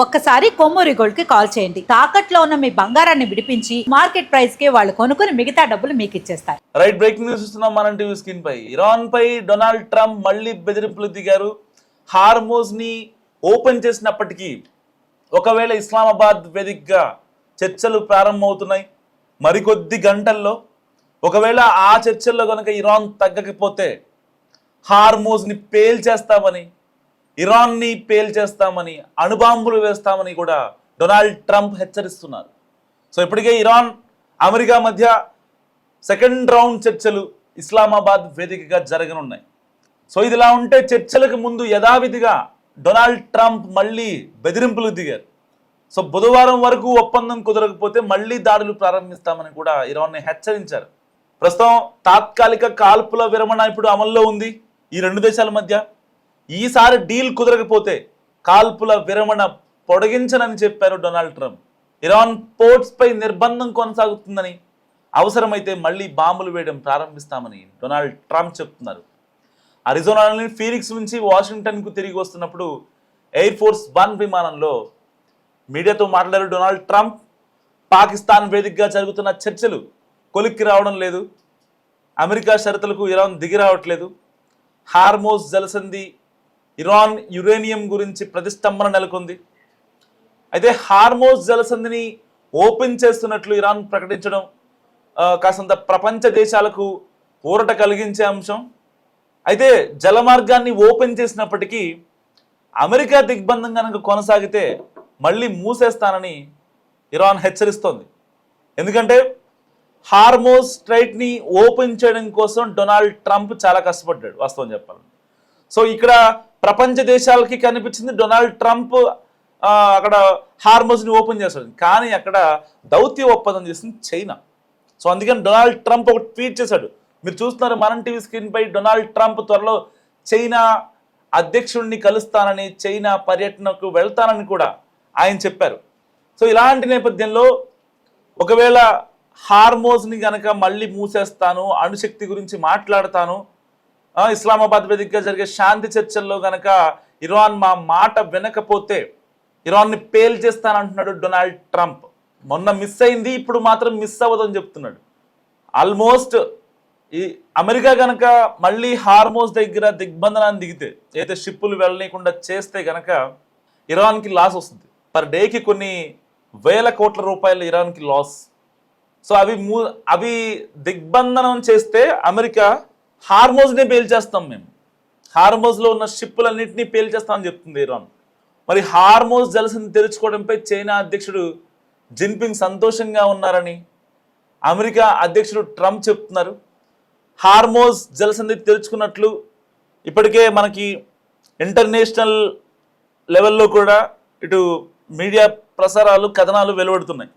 ఒక్కసారి కొమ్మూరి గోల్డ్ కి కాల్ చేయండి. తాకట్లో ఉన్న మీ బంగారాన్ని విడిపించి మార్కెట్ ప్రైస్ కి వాళ్ళు కొనుక్కుని మిగతా డబ్బులు మీకు ఇచ్చేస్తారు. రైట్, బ్రేకింగ్ న్యూస్ చూస్తున్నాం మనం టీవీ స్క్రీన్ పై. ఇరాన్ పై డొనాల్డ్ ట్రంప్ మళ్ళీ బెదిరింపులు దిగారు. హార్మోజ్ ని ఓపెన్ చేసినప్పటికీ ఒకవేళ ఇస్లామాబాద్ వేదికగా చర్చలు ప్రారంభమవుతున్నాయి. మరికొద్ది గంటల్లో ఒకవేళ ఆ చర్చల్లో కనుక ఇరాన్ తగ్గకపోతే హార్మోజ్ ని పేల్చేస్తామని, ఇరాన్ని పేల్చేస్తామని, అణుబాంబులు వేస్తామని కూడా డొనాల్డ్ ట్రంప్ హెచ్చరిస్తున్నారు. సో ఇప్పటికే ఇరాన్ అమెరికా మధ్య సెకండ్ రౌండ్ చర్చలు ఇస్లామాబాద్ వేదికగా జరగనున్నాయి. సో ఇదిలా ఉంటే చర్చలకు ముందు యథావిధిగా డొనాల్డ్ ట్రంప్ మళ్ళీ బెదిరింపులు దిగారు. సో బుధవారం వరకు ఒప్పందం కుదరకపోతే మళ్ళీ దాడులు ప్రారంభిస్తామని కూడా ఇరాన్ని హెచ్చరించారు. ప్రస్తుతం తాత్కాలిక కాల్పుల విరమణ ఇప్పుడు అమల్లో ఉంది ఈ రెండు దేశాల మధ్య. ఈసారి డీల్ కుదరకపోతే కాల్పుల విరమణ పొడిగించనని చెప్పారు డొనాల్డ్ ట్రంప్. ఇరాన్ పోర్ట్స్ పై నిర్బంధం కొనసాగుతుందని, అవసరమైతే మళ్ళీ బాంబులు వేయడం ప్రారంభిస్తామని డొనాల్డ్ ట్రంప్ చెప్తున్నారు. అరిజోనాలోని ఫీనిక్స్ నుంచి వాషింగ్టన్కు తిరిగి వస్తున్నప్పుడు ఎయిర్ ఫోర్స్ 1 విమానంలో మీడియాతో మాట్లాడారు డొనాల్డ్ ట్రంప్. పాకిస్తాన్ వేదికగా జరుగుతున్న చర్చలు కొలిక్కి రావడం లేదు, అమెరికా షరతులకు ఇరాన్ దిగి రావట్లేదు, హార్మోజ్ జలసంధి, ఇరాన్ యురేనియం గురించి ప్రతిష్టంభన నెలకొంది. అయితే హార్మోజ్ జలసంధిని ఓపెన్ చేస్తున్నట్లు ఇరాన్ ప్రకటించడం కాసంత ప్రపంచ దేశాలకు ఊరట కలిగించే అంశం. అయితే జలమార్గాన్ని ఓపెన్ చేసినప్పటికీ అమెరికా దిగ్బంధం కనుక కొనసాగితే మళ్ళీ మూసేస్తానని ఇరాన్ హెచ్చరిస్తోంది. ఎందుకంటే హార్మోజ్ స్ట్రైట్ని ఓపెన్ చేయడం కోసం డొనాల్డ్ ట్రంప్ చాలా కష్టపడ్డాడు వాస్తవం చెప్పాలి. సో ఇక్కడ ప్రపంచ దేశాలకి కనిపించింది డొనాల్డ్ ట్రంప్ అక్కడ హార్మోజ్ని ఓపెన్ చేస్తాడు, కానీ అక్కడ దౌత్య ఒప్పందం చేసింది చైనా. సో అందుకని డొనాల్డ్ ట్రంప్ ఒక ట్వీట్ చేశాడు. మీరు చూస్తున్నారు మనం టీవీ స్క్రీన్ పై. డొనాల్డ్ ట్రంప్ త్వరలో చైనా అధ్యక్షుడిని కలుస్తానని, చైనా పర్యటనకు వెళ్తానని కూడా ఆయన చెప్పారు. సో ఇలాంటి నేపథ్యంలో ఒకవేళ హార్మోజ్ని కనుక మళ్ళీ మూసేస్తాను, అణుశక్తి గురించి మాట్లాడతాను, ఇస్లామాబాద్ వేదికగా జరిగే శాంతి చర్చల్లో కనుక ఇరాన్ మా మాట వినకపోతే ఇరాన్ని పేల్చేస్తానంటున్నాడు డొనాల్డ్ ట్రంప్. మొన్న మిస్ అయింది, ఇప్పుడు మాత్రం మిస్ అవ్వదని చెప్తున్నాడు. ఆల్మోస్ట్ ఈ అమెరికా కనుక మళ్ళీ హార్మోజ్ దగ్గర దిగ్బంధనాన్ని దిగితే, అయితే షిప్పులు వెళ్ళనీయకుండా చేస్తే కనుక ఇరాన్కి లాస్ వస్తుంది. పర్ డేకి కొన్ని వేల కోట్ల రూపాయలు ఇరాన్కి లాస్. సో అవి దిగ్బంధనం చేస్తే అమెరికా హార్మోజ్నే పేల్చేస్తాం, మేము హార్మోజ్లో ఉన్న షిప్పులన్నింటినీ పేల్చేస్తామని చెప్తుంది ఇరాన్. మరి హార్మోజ్ జలసంధి తెరుచుకోవడంపై చైనా అధ్యక్షుడు జిన్పింగ్ సంతోషంగా ఉన్నారని అమెరికా అధ్యక్షుడు ట్రంప్ చెప్తున్నారు. హార్మోజ్ జలసంధి తెరుచుకున్నట్లు ఇప్పటికే మనకి ఇంటర్నేషనల్ లెవెల్లో కూడా ఇటు మీడియా ప్రసారాలు, కథనాలు వెలువడుతున్నాయి.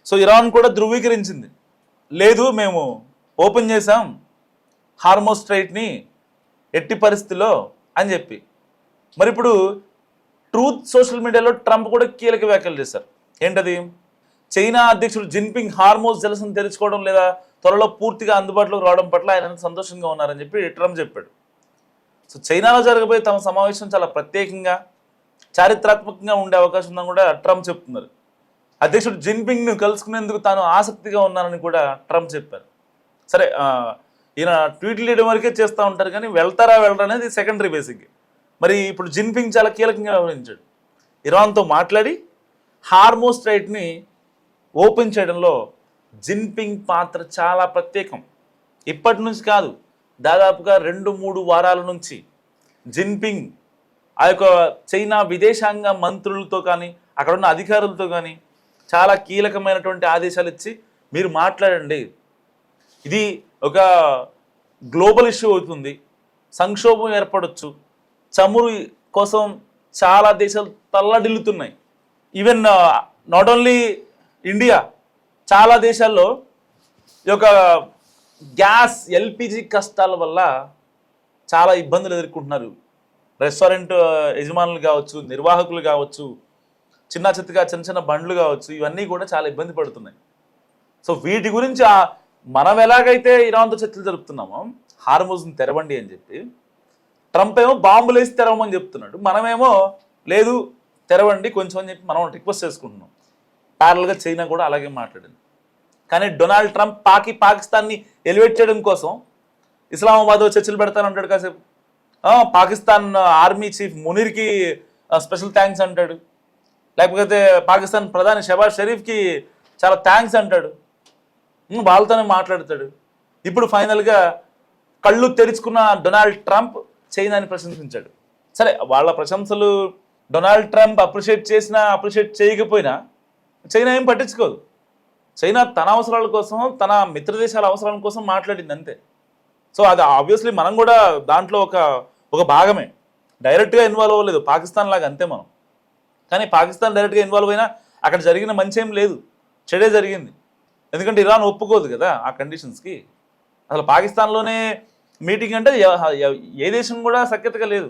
సో ఇరాన్ కూడా ధృవీకరించింది, లేదు మేము ఓపెన్ చేసాం హార్మోజ్ స్ట్రైట్ని ఎట్టి పరిస్థితిలో అని చెప్పి. మరి ఇప్పుడు ట్రూత్ సోషల్ మీడియాలో ట్రంప్ కూడా కీలక వ్యాఖ్యలు చేశారు. ఏంటది? చైనా అధ్యక్షుడు జిన్పింగ్ హార్మోజ్ జలసంధి తెరుచుకోవడం లేదా త్వరలో పూర్తిగా అందుబాటులోకి రావడం పట్ల ఆయన సంతోషంగా ఉన్నారని చెప్పి ట్రంప్ చెప్పాడు. సో చైనాలో జరగబోయే తమ సమావేశం చాలా ప్రత్యేకంగా, చారిత్రాత్మకంగా ఉండే అవకాశం ఉందని కూడా ట్రంప్ చెప్తున్నారు. అధ్యక్షుడు జిన్పింగ్ను కలుసుకునేందుకు తాను ఆసక్తిగా ఉన్నానని కూడా ట్రంప్ చెప్పారు. సరే, ఈయన ట్వీట్లు చేయడం వరకే చేస్తూ ఉంటారు, కానీ వెళ్తారా వెళ్ళరా అనేది సెకండరీ బేసిక్. మరి ఇప్పుడు జిన్పింగ్ చాలా కీలకంగా వ్యవహరించాడు. ఇరాన్తో మాట్లాడి హార్మోజ్ స్ట్రైట్ని ఓపెన్ చేయడంలో జిన్పింగ్ పాత్ర చాలా ప్రత్యేకం. ఇప్పటి నుంచి కాదు, దాదాపుగా 2-3 వారాల నుంచి జిన్పింగ్ ఆ యొక్క చైనా విదేశాంగ మంత్రులతో కానీ, అక్కడ ఉన్న అధికారులతో కానీ చాలా కీలకమైనటువంటి ఆదేశాలు ఇచ్చి, మీరు మాట్లాడండి, ఇది ఒక గ్లోబల్ ఇష్యూ అవుతుంది, సంక్షోభం ఏర్పడవచ్చు, చమురు కోసం చాలా దేశాలు తల్లడిల్లుతున్నాయి. ఈవెన్ నాట్ ఓన్లీ ఇండియా, చాలా దేశాల్లో ఈ యొక్క గ్యాస్ ఎల్పిజి కష్టాల వల్ల చాలా ఇబ్బందులు ఎదుర్కొంటున్నారు. రెస్టారెంట్ యజమానులు కావచ్చు, నిర్వాహకులు కావచ్చు, చిన్న చిన్న బండ్లు కావచ్చు, ఇవన్నీ కూడా చాలా ఇబ్బంది పడుతున్నాయి. సో వీటి గురించి మనం ఎలాగైతే ఇరాన్తో చర్చలు జరుపుతున్నామో హార్మోజ్ని తెరవండి అని చెప్పి, ట్రంప్ ఏమో బాంబులు వేసి తెరవమని చెప్తున్నాడు, మనమేమో లేదు తెరవండి కొంచెం అని చెప్పి మనం రిక్వెస్ట్ చేసుకుంటున్నాం. ప్యారల్గా చైనా కూడా అలాగే మాట్లాడింది. కానీ డొనాల్డ్ ట్రంప్ పాకిస్తాన్ని ఎలివేట్ చేయడం కోసం ఇస్లామాబాద్లో చర్చలు పెడతానంటాడు కాసేపు. పాకిస్తాన్ ఆర్మీ చీఫ్ మునీర్కి స్పెషల్ థ్యాంక్స్ అంటాడు, లేకపోతే పాకిస్తాన్ ప్రధాని షెబాజ్ షరీఫ్కి చాలా థ్యాంక్స్ అంటాడు, వాళ్ళతోనే మాట్లాడతాడు. ఇప్పుడు ఫైనల్గా కళ్ళు తెరుచుకున్న డొనాల్డ్ ట్రంప్ చైనాని ప్రశంసించాడు. సరే, వాళ్ళ ప్రశంసలు డొనాల్డ్ ట్రంప్ అప్రిషియేట్ చేసినా అప్రిషియేట్ చేయకపోయినా చైనా ఏం పట్టించుకోదు. చైనా తన అవసరాల కోసం, తన మిత్ర దేశాల అవసరాల కోసం మాట్లాడింది అంతే. సో అది ఆబ్వియస్లీ మనం కూడా దాంట్లో ఒక భాగమే. డైరెక్ట్గా ఇన్వాల్వ్ అవ్వలేదు పాకిస్తాన్ లాగా, అంతే మనం. కానీ పాకిస్తాన్ డైరెక్ట్గా ఇన్వాల్వ్ అయినా అక్కడ జరిగిన మంచి ఏం లేదు, చెడే జరిగింది. ఎందుకంటే ఇరాన్ ఒప్పుకోదు కదా ఆ కండిషన్స్కి. అసలు పాకిస్తాన్లోనే మీటింగ్ అంటే ఏ దేశం కూడా సఖ్యతగా లేదు.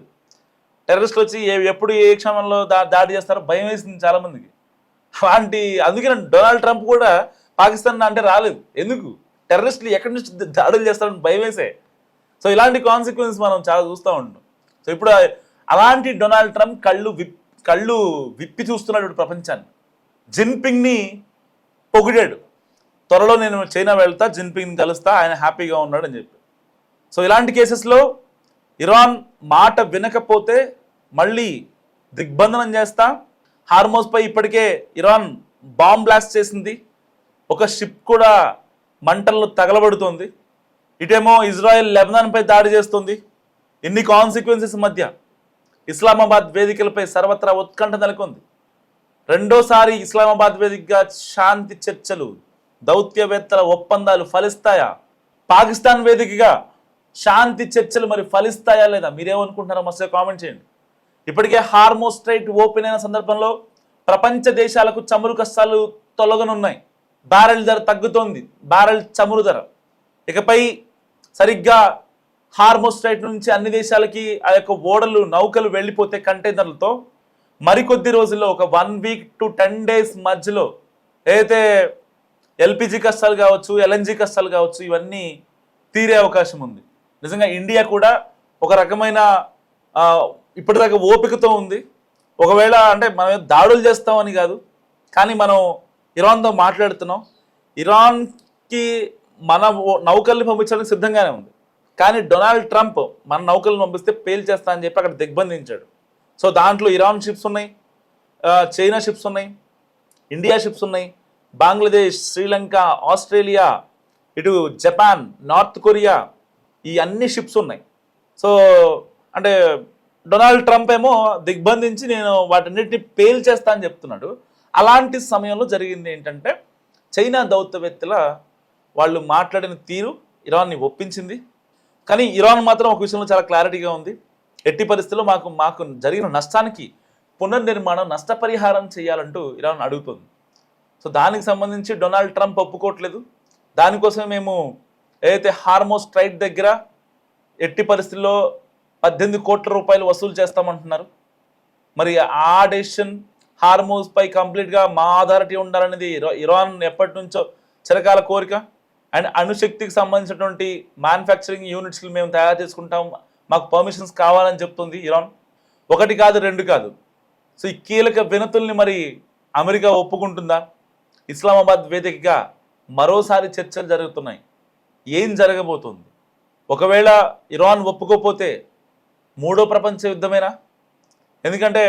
టెర్రరిస్టులు వచ్చి ఎప్పుడు ఏ క్షణంలో దాడి చేస్తారో భయం వేసింది చాలామందికి. అందుకే డొనాల్డ్ ట్రంప్ కూడా పాకిస్తాన్ అంటే రాలేదు. ఎందుకు? టెర్రరిస్టులు ఎక్కడి నుంచి దాడులు చేస్తారని భయం వేసే. సో ఇలాంటి కాన్సిక్వెన్స్ మనం చాలా చూస్తూ ఉంటాం. సో ఇప్పుడు అలాంటి డొనాల్డ్ ట్రంప్ కళ్ళు విప్పి చూస్తున్నాడు ప్రపంచాన్ని. జిన్పింగ్ని పొగిడాడు. త్వరలో నేను చైనా వెళ్తా, జిన్పింగ్ని కలుస్తా, ఆయన హ్యాపీగా ఉన్నాడు అని చెప్పి. సో ఇలాంటి కేసెస్లో ఇరాన్ మాట వినకపోతే మళ్ళీ దిగ్బంధనం చేస్తా. హార్మోస్పై ఇప్పటికే ఇరాన్ బాంబ్ బ్లాస్ట్ చేసింది. ఒక షిప్ కూడా మంటల్లో తగలబడుతోంది. ఇటేమో ఇజ్రాయెల్ లెబనాన్పై దాడి చేస్తుంది. ఇన్ని కాన్సిక్వెన్సెస్ మధ్య ఇస్లామాబాద్ వేదికలపై సర్వత్రా ఉత్కంఠ నెలకొంది. రెండోసారి ఇస్లామాబాద్ వేదికగా శాంతి చర్చలు, దౌత్యవేత్తల ఒప్పందాలు ఫలిస్తాయా? పాకిస్తాన్ వేదికగా శాంతి చర్చలు మరి ఫలిస్తాయా లేదా? మీరేమనుకుంటున్నారో మస్తు కామెంట్ చేయండి. ఇప్పటికే హార్మోస్ స్ట్రైట్ ఓపెన్ అయిన సందర్భంలో ప్రపంచ దేశాలకు చమురు కష్టాలు తొలగనున్నాయి. బ్యారెల్ ధర తగ్గుతోంది, బ్యారెల్ చమురు ధర. ఇకపై సరిగ్గా హార్మోస్ స్ట్రైట్ నుంచి అన్ని దేశాలకి ఆ యొక్క ఓడలు, నౌకలు వెళ్ళిపోతే కంటైనర్లతో మరికొద్ది రోజుల్లో ఒక 1 వీక్ to 10 days మధ్యలో ఏదైతే ఎల్పిజి కష్టాలు కావచ్చు, ఎల్ఎన్జి కష్టాలు కావచ్చు, ఇవన్నీ తీరే అవకాశం ఉంది. నిజంగా ఇండియా కూడా ఒక రకమైన ఇప్పటిదాకా ఓపికతో ఉంది. ఒకవేళ అంటే మనం దాడులు చేస్తామని కాదు, కానీ మనం ఇరాన్తో మాట్లాడుతున్నాం. ఇరాన్కి మన నౌకల్ని పంపించడానికి సిద్ధంగానే ఉంది. కానీ డొనాల్డ్ ట్రంప్ మన నౌకల్ని పంపిస్తే పేల్చేస్తా అని చెప్పి అక్కడ దిగ్బంధించాడు. సో దాంట్లో ఇరాన్ షిప్స్ ఉన్నాయి, చైనా షిప్స్ ఉన్నాయి, ఇండియా షిప్స్ ఉన్నాయి, బంగ్లాదేశ్, శ్రీలంక, ఆస్ట్రేలియా, ఇటు జపాన్, నార్త్ కొరియా, ఈ అన్ని షిప్స్ ఉన్నాయి. సో అంటే డొనాల్డ్ ట్రంప్ ఏమో దిగ్బంధించి నేను వాటన్నిటిని పేల్చేస్తా అని చెప్తున్నాడు. అలాంటి సమయంలో జరిగింది ఏంటంటే చైనా దౌత్యవేత్తల వాళ్ళు మాట్లాడిన తీరు ఇరాన్ని ఒప్పించింది. కానీ ఇరాన్ మాత్రం ఒక విషయంలో చాలా క్లారిటీగా ఉంది. ఎట్టి పరిస్థితుల్లో మాకు జరిగిన నష్టానికి పునర్నిర్మాణం, నష్టపరిహారం చేయాలంటూ ఇరాన్ అడుగుతుంది. సో దానికి సంబంధించి డొనాల్డ్ ట్రంప్ ఒప్పుకోవట్లేదు. దానికోసమే మేము ఏదైతే హార్మోస్ స్ట్రైట్ దగ్గర ఎట్టి పరిస్థితుల్లో 18 కోట్ల రూపాయలు వసూలు చేస్తామంటున్నారు. మరి ఆ డెసిషన్ హార్మోస్ పై కంప్లీట్గా మా అథారిటీ ఉండాలనేది ఇరాన్ ఎప్పటి నుంచో చిరకాల కోరిక. అండ్ అణుశక్తికి సంబంధించినటువంటి మ్యానుఫ్యాక్చరింగ్ యూనిట్స్లు మేము తయారు చేసుకుంటాం, మాకు పర్మిషన్స్ కావాలని చెప్తుంది ఇరాన్. 1 కాదు 2 కాదు. సో ఈ కీలక వినతుల్ని మరి అమెరికా ఒప్పుకుంటుందా? ఇస్లామాబాద్ వేదికగా మరోసారి చర్చలు జరుగుతున్నాయి. ఏం జరగబోతుంది? ఒకవేళ ఇరాన్ ఒప్పుకోకపోతే 3వ ప్రపంచ యుద్ధమేనా? ఎందుకంటే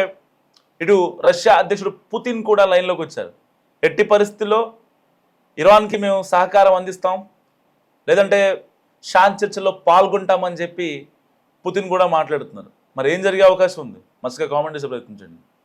ఇటు రష్యా అధ్యక్షుడు పుతిన్ కూడా లైన్లోకి వచ్చారు. ఎట్టి పరిస్థితుల్లో ఇరాన్కి మేము సహకారం అందిస్తాం, లేదంటే శాంతి చర్చల్లో పాల్గొంటామని చెప్పి పుతిన్ కూడా మాట్లాడుతున్నారు. మరి ఏం జరిగే అవకాశం ఉంది? మస్తుగా కామెంట్ చేసే ప్రయత్నించండి.